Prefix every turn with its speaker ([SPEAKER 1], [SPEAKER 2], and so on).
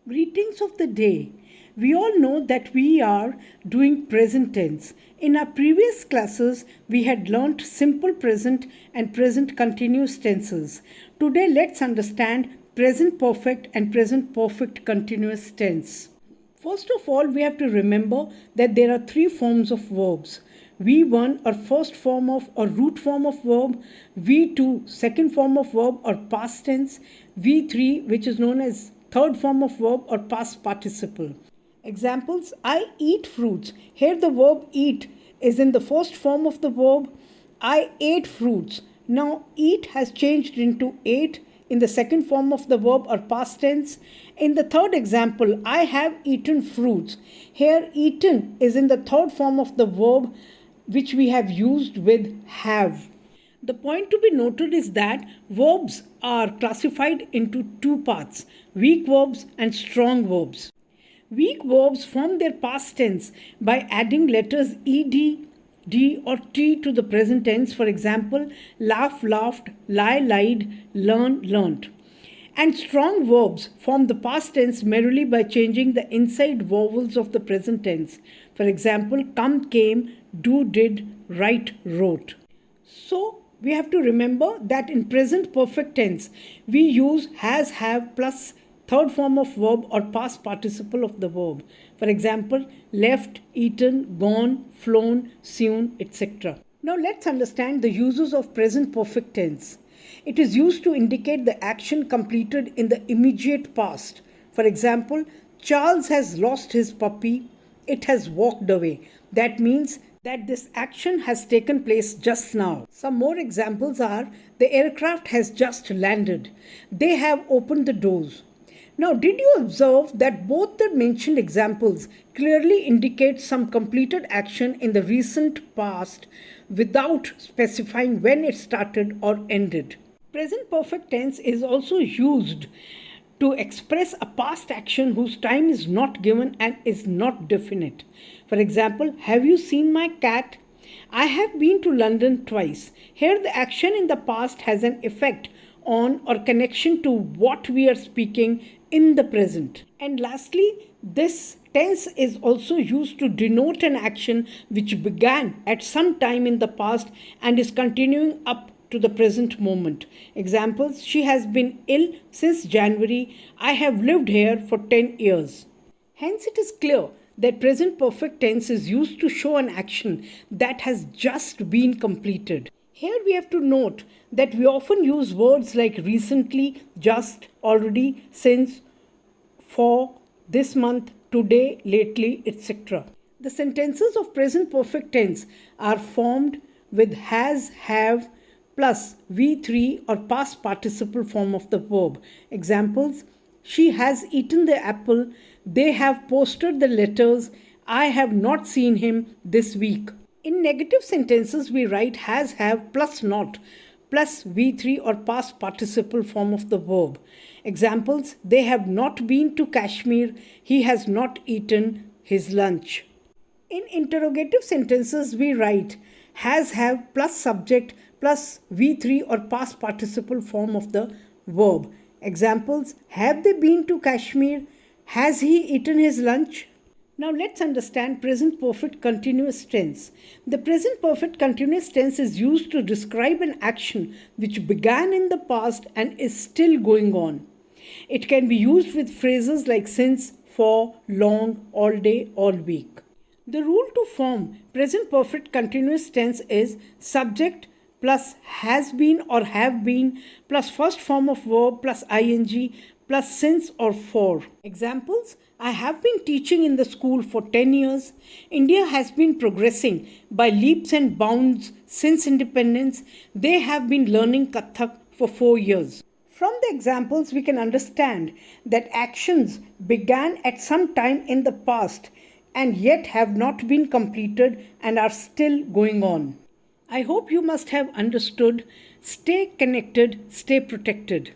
[SPEAKER 1] Greetings of the day. We all know that we are doing present tense. In our previous classes, we had learnt simple present and present continuous tenses. Today, let's understand present perfect and present perfect continuous tense. First of all, we have to remember that there are three forms of verbs. V1 or first form of or root form of verb, V2 second form of verb or past tense, V3 which is known as third form of verb or past participle. Examples: I eat fruits. Here the verb eat is in the first form of the verb. I ate fruits. Now eat has changed into ate in the second form of the verb or past tense. In the third example, I have eaten fruits. Here eaten is in the third form of the verb which we have used with have. The point to be noted is that verbs are classified into two parts: weak verbs and strong verbs. Weak verbs form their past tense by adding letters ed, d or t to the present tense. For example, laugh, laughed, lie, lied, learn, learnt. And strong verbs form the past tense merely by changing the inside vowels of the present tense. For example, come, came, do, did, write, wrote. So, we have to remember that in present perfect tense, we use has, have plus third form of verb or past participle of the verb. For example, left, eaten, gone, flown, sewn, etc. Now let's understand the uses of present perfect tense. It is used to indicate the action completed in the immediate past. For example, Charles has lost his puppy. It has walked away. That means that this action has taken place just now. Some more examples are: the aircraft has just landed. They have opened the doors. Now, did you observe that both the mentioned examples clearly indicate some completed action in the recent past without specifying when it started or ended? Present perfect tense is also used to express a past action whose time is not given and is not definite. For example, have you seen my cat? I have been to London twice. Here the action in the past has an effect on or connection to what we are speaking in the present. And lastly, this tense is also used to denote an action which began at some time in the past and is continuing up to the present moment. Examples: she has been ill since January. I have lived here for 10 years. Hence, it is clear that present perfect tense is used to show an action that has just been completed. Here we have to note that we often use words like recently, just, already, since, for, this month, today, lately, etc. The sentences of present perfect tense are formed with has, have, plus V3 or past participle form of the verb. Examples: she has eaten the apple. They have posted the letters. I have not seen him this week. In negative sentences, we write has, have plus not plus V3 or past participle form of the verb. Examples: they have not been to Kashmir. He has not eaten his lunch. In interrogative sentences, we write has, have plus subject plus V3 or past participle form of the verb. Examples: have they been to Kashmir? Has he eaten his lunch? Now let's understand present perfect continuous tense. The present perfect continuous tense is used to describe an action which began in the past and is still going on. It can be used with phrases like since, for, long, all day, all week. The rule to form present perfect continuous tense is subject plus has been or have been plus first form of verb plus ing plus since or for. Examples: I have been teaching in the school for 10 years. India has been progressing by leaps and bounds since independence. They have been learning Kathak for 4 years. From the examples, we can understand that actions began at some time in the past and yet have not been completed and are still going on. I hope you must have understood. Stay connected, stay protected.